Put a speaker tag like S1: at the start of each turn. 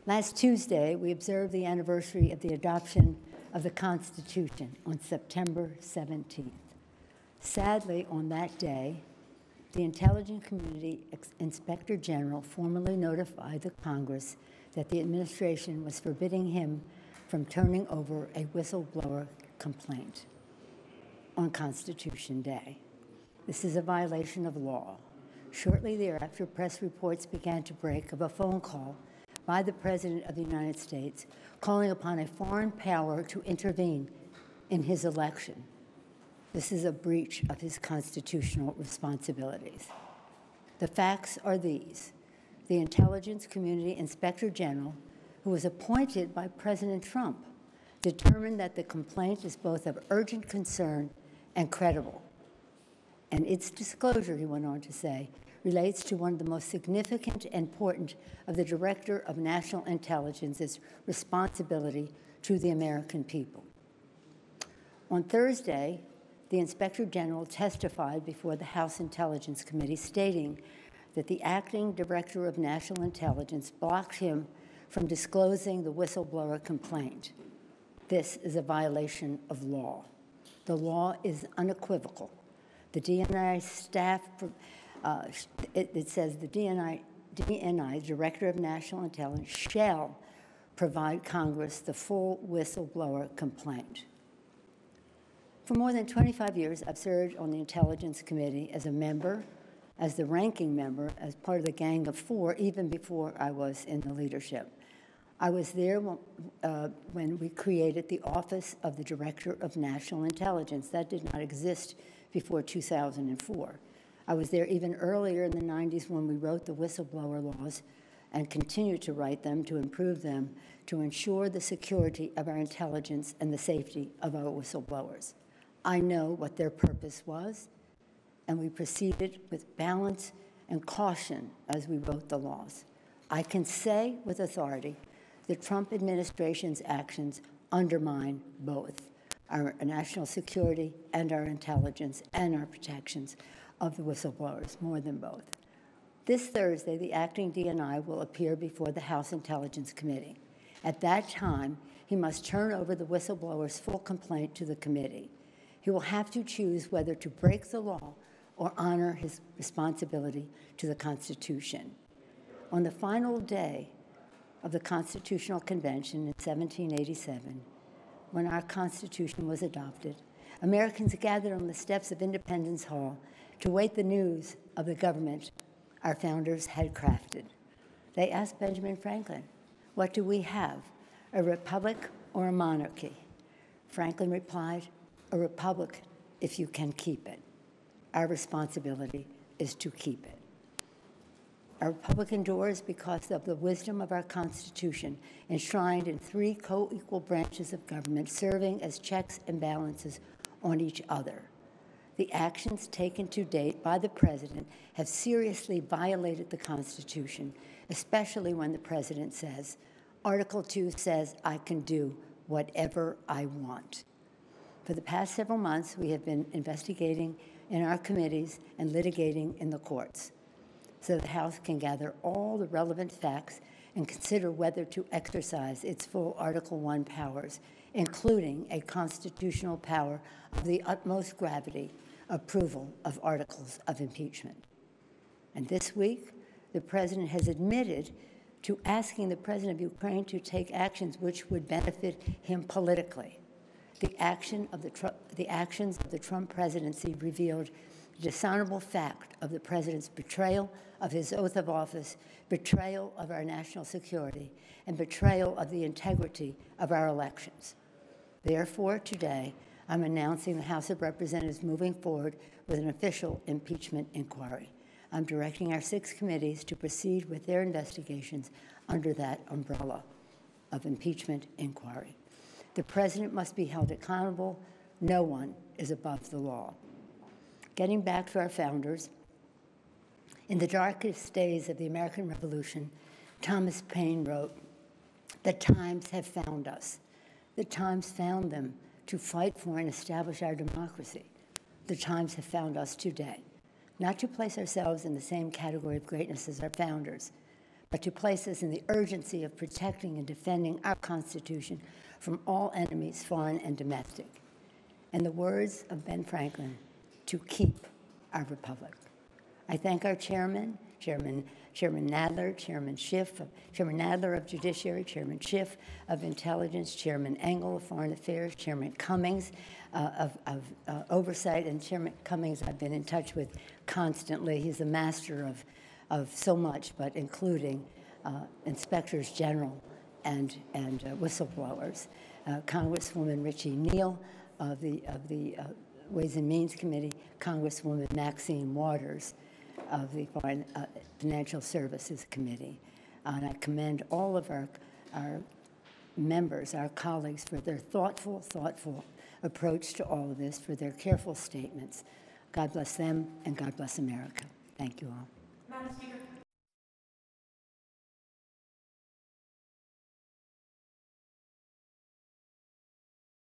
S1: Last Tuesday, we observed the anniversary of the adoption of the Constitution on September 17th. Sadly, on that day, the Intelligence Community Inspector General formally notified the Congress that the administration was forbidding him from turning over a whistleblower complaint on Constitution Day. This is a violation of law. Shortly thereafter, press reports began to break of a phone call by the President of the United States calling upon a foreign power to intervene in his election. This is a breach of his constitutional responsibilities. The facts are these. The Intelligence Community Inspector General, who was appointed by President Trump, determined that the complaint is both of urgent concern and credible. And its disclosure, he went on to say, relates to one of the most significant and important of the Director of National Intelligence's responsibility to the American people. On Thursday, the Inspector General testified before the House Intelligence Committee, stating that the acting Director of National Intelligence blocked him from disclosing the whistleblower complaint. This is a violation of law. The law is unequivocal. The DNI staff, it says the DNI, Director of National Intelligence, shall provide Congress the full whistleblower complaint. For more than 25 years, I've served on the Intelligence Committee as a member, as the ranking member, as part of the Gang of Four, even before I was in the leadership. I was there when we created the Office of the Director of National Intelligence. That did not exist before 2004. I was there even earlier in the 90s when we wrote the whistleblower laws and continue to write them to improve them to ensure the security of our intelligence and the safety of our whistleblowers. I know what their purpose was, and we proceeded with balance and caution as we wrote the laws. I can say with authority the Trump administration's actions undermine both our national security and our intelligence and our protections of the whistleblowers, more than both. This Thursday, the acting DNI will appear before the House Intelligence Committee. At that time, he must turn over the whistleblower's full complaint to the committee. He will have to choose whether to break the law or honor his responsibility to the Constitution. On the final day of the Constitutional Convention in 1787, when our Constitution was adopted, Americans gathered on the steps of Independence Hall to await the news of the government our founders had crafted. They asked Benjamin Franklin, "What do we have, a republic or a monarchy?" Franklin replied, "A republic if you can keep it." Our responsibility is to keep it. Our republic endures because of the wisdom of our Constitution, enshrined in three co-equal branches of government, serving as checks and balances on each other. The actions taken to date by the President have seriously violated the Constitution, especially when the President says, Article 2 says I can do whatever I want. For the past several months, we have been investigating in our committees and litigating in the courts, so the House can gather all the relevant facts and consider whether to exercise its full Article 1 powers, including a constitutional power of the utmost gravity, approval of articles of impeachment. And this week, the President has admitted to asking the President of Ukraine to take actions which would benefit him politically. The actions of the Trump presidency revealed the dishonorable fact of the President's betrayal of his oath of office, betrayal of our national security, and betrayal of the integrity of our elections. Therefore, today, I'm announcing the House of Representatives moving forward with an official impeachment inquiry. I'm directing our 6 committees to proceed with their investigations under that umbrella of impeachment inquiry. The President must be held accountable. No one is above the law. Getting back to our founders, in the darkest days of the American Revolution, Thomas Paine wrote, "The times have found us. The times found them to fight for and establish our democracy. The times have found us today, not to place ourselves in the same category of greatness as our founders, but to place us in the urgency of protecting and defending our Constitution from all enemies, foreign and domestic. In the words of Ben Franklin, to keep our republic. I thank our chairman, Chairman Nadler, Chairman Schiff, Chairman Nadler of Judiciary, Chairman Schiff of Intelligence, Chairman Engel of Foreign Affairs, Chairman Cummings of Oversight, and Chairman Cummings I've been in touch with constantly. He's a master of so much, but including inspectors general and whistleblowers. Congresswoman Richie Neal of the Ways and Means Committee, Congresswoman Maxine Waters of the Foreign Financial Services Committee. And I commend all of our members, our colleagues, for their thoughtful approach to all of this, for their careful statements. God bless them, and God bless America. Thank you all.
S2: Madam Speaker.